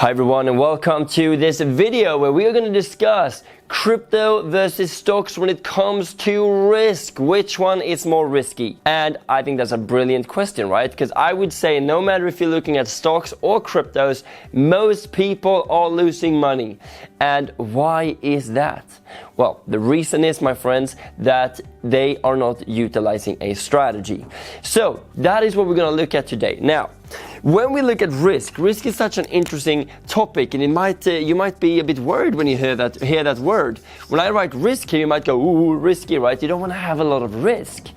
Hi everyone and welcome to this video where we are going to discuss crypto versus stocks when it comes to risk. Which one is more risky? And I think that's a brilliant question, right? Because I would say no matter if you're looking at stocks or cryptos, most people are losing money. And why is that? Well, the reason is, my friends, that they are not utilizing a strategy. So that is what we're going to look at today. Now, when we look at risk is such an interesting topic, and you might be a bit worried when you hear that word. When I write risk here, you might go, ooh, risky, right? You don't want to have a lot of risk.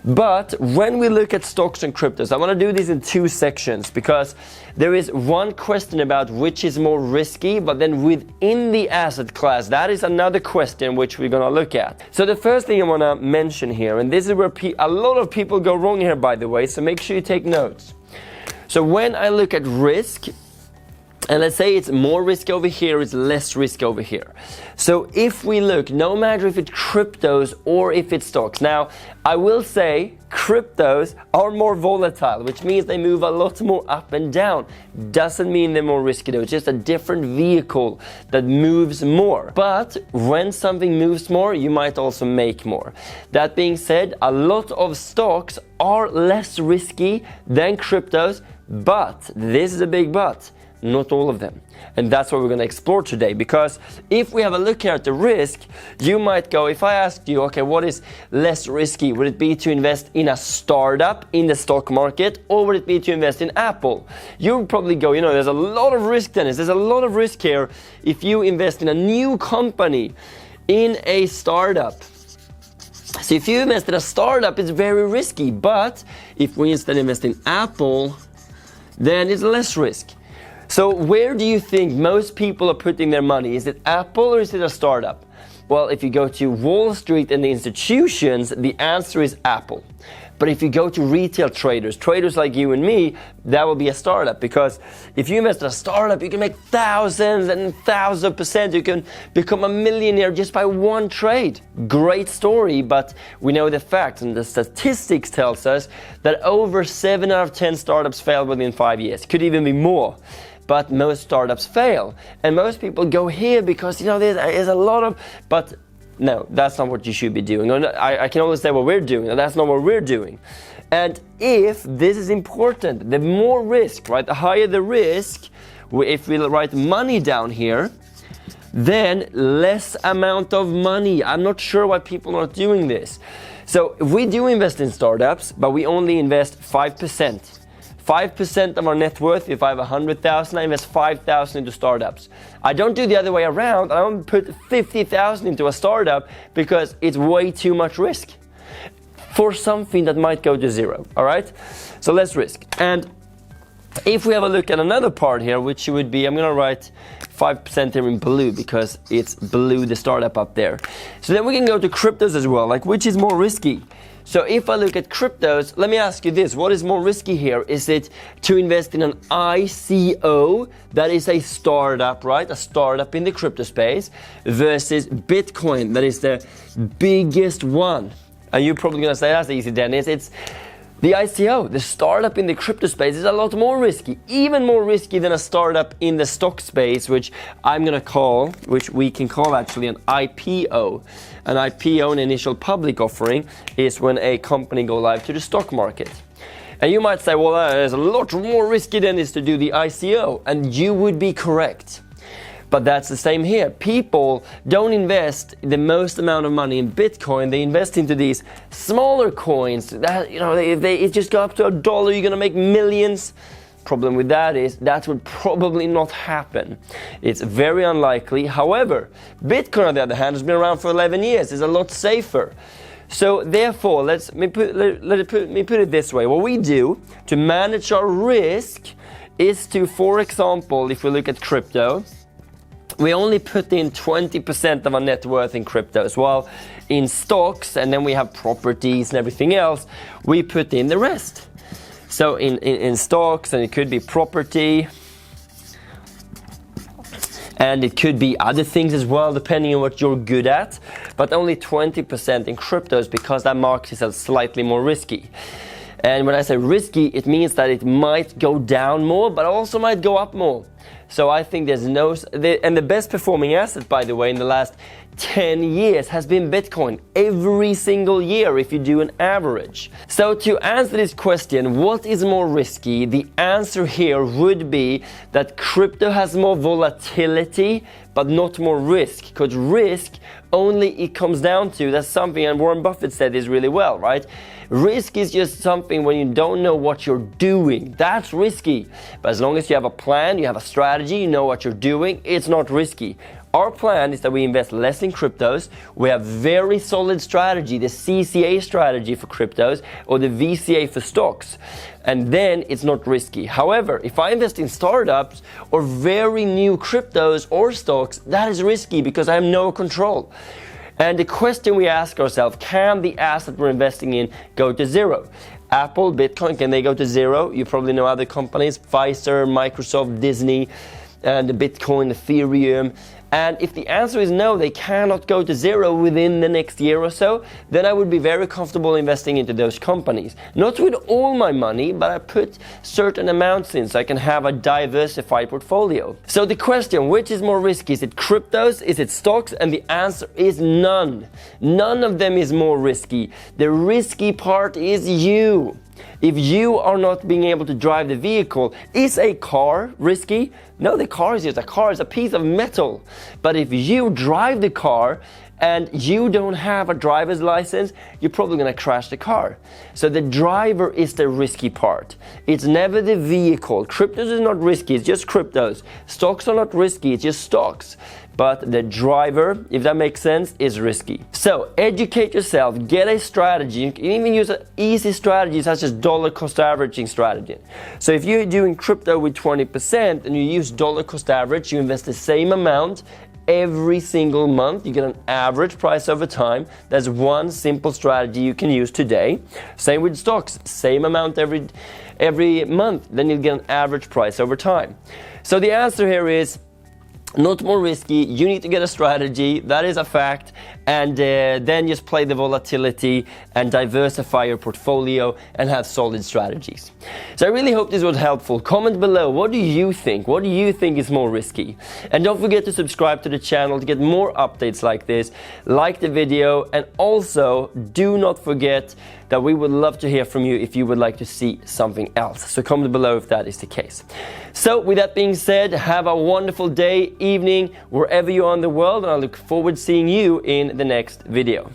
But when we look at stocks and cryptos, I want to do this in two sections because there is one question about which is more risky, but then within the asset class, that is another question which we're going to look at. So the first thing I want to mention here, and this is where a lot of people go wrong here, by the way, so make sure you take notes. So when I look at risk, and let's say it's more risk over here, it's less risk over here. So if we look, no matter if it's cryptos or if it's stocks. Now, I will say cryptos are more volatile, which means they move a lot more up and down. Doesn't mean they're more risky though, it's just a different vehicle that moves more. But when something moves more, you might also make more. That being said, a lot of stocks are less risky than cryptos, but this is a big but. Not all of them. And that's what we're going to explore today, because if we have a look here at the risk, you might go, if I asked you, okay, what is less risky? Would it be to invest in a startup in the stock market, or would it be to invest in Apple? You would probably go, there's a lot of risk, Dennis. There's a lot of risk here if you invest in a new company, in a startup. So if you invest in a startup, it's very risky. But if we instead invest in Apple, then it's less risk. So where do you think most people are putting their money? Is it Apple or is it a startup? Well, if you go to Wall Street and the institutions, the answer is Apple. But if you go to retail traders like you and me, that will be a startup. Because if you invest in a startup, you can make thousands and thousands of percent. You can become a millionaire just by one trade. Great story, but we know the facts and the statistics tells us that over 7 out of 10 startups fail within 5 years. Could even be more. But most startups fail. And most people go here because, there's a lot of... But no, that's not what you should be doing. I can only say what we're doing, and that's not what we're doing. And if this is important, the more risk, right? The higher the risk, if we write money down here, then less amount of money. I'm not sure why people are not doing this. So if we do invest in startups, but we only invest 5%. 5% of our net worth, if I have 100,000, I invest 5,000 into startups. I don't do the other way around. I don't put 50,000 into a startup because it's way too much risk for something that might go to zero, all right? So less risk. And if we have a look at another part here, which would be, I'm going to write 5% here in blue because it's blue, the startup up there. So then we can go to cryptos as well, like which is more risky? So if I look at cryptos, let me ask you this. What is more risky here? Is it to invest in an ICO, that is a startup, right? A startup in the crypto space, versus Bitcoin, that is the biggest one? And you're probably going to say, that's easy, Dennis. It's the ICO, the startup in the crypto space, is a lot more risky, even more risky than a startup in the stock space, which we can call actually an IPO. An IPO, an initial public offering, is when a company goes live to the stock market. And you might say, well, there's a lot more risky than is to do the ICO, and you would be correct. But that's the same here. People don't invest the most amount of money in Bitcoin. They invest into these smaller coins. That, if it just go up to $1, you're going to make millions. Problem with that is that would probably not happen. It's very unlikely. However, Bitcoin, on the other hand, has been around for 11 years. It's a lot safer. So therefore, let me put it this way. What we do to manage our risk is to, for example, if we look at crypto, we only put in 20% of our net worth in cryptos, while in stocks, and then we have properties and everything else, we put in the rest. So in stocks, and it could be property, and it could be other things as well, depending on what you're good at, but only 20% in cryptos because that market is slightly more risky. And when I say risky, it means that it might go down more, but also might go up more. So I think there's no, and the best performing asset, by the way, in the last 10 years has been Bitcoin every single year if you do an average. So to answer this question, what is more risky? The answer here would be that crypto has more volatility but not more risk, because risk only it comes down to, that's something, and Warren Buffett said this really well, right? Risk is just something when you don't know what you're doing. That's risky. But as long as you have a plan, you have a strategy, you know what you're doing, it's not risky. Our plan is that we invest less in cryptos. We have very solid strategy, the CCA strategy for cryptos or the VCA for stocks. And then it's not risky. However, if I invest in startups or very new cryptos or stocks, that is risky because I have no control. And the question we ask ourselves, can the asset we're investing in go to zero? Apple, Bitcoin, can they go to zero? You probably know other companies, Pfizer, Microsoft, Disney, and the Bitcoin, Ethereum. And if the answer is no, they cannot go to zero within the next year or so, then I would be very comfortable investing into those companies. Not with all my money, but I put certain amounts in so I can have a diversified portfolio. So the question, which is more risky? Is it cryptos? Is it stocks? And the answer is none. None of them is more risky. The risky part is you. If you are not being able to drive the vehicle, is a car risky? No, the car is just a car, it's a piece of metal. But if you drive the car and you don't have a driver's license, you're probably going to crash the car. So the driver is the risky part. It's never the vehicle. Cryptos is not risky, it's just cryptos. Stocks are not risky, it's just stocks. But the driver, if that makes sense, is risky. So educate yourself, get a strategy. You can even use an easy strategy such as dollar cost averaging strategy. So if you're doing crypto with 20% and you use dollar cost average, you invest the same amount every single month, you get an average price over time. That's one simple strategy you can use today. Same with stocks, same amount every month, then you get an average price over time. So the answer here is not more risky. You need to get a strategy, that is a fact, and then just play the volatility and diversify your portfolio and have solid strategies. So I really hope this was helpful. Comment below, what do you think? What do you think is more risky? And don't forget to subscribe to the channel to get more updates like this. Like the video, and also do not forget that we would love to hear from you if you would like to see something else. So comment below if that is the case. So with that being said, have a wonderful day, evening, wherever you are in the world, and I look forward to seeing you in the next video.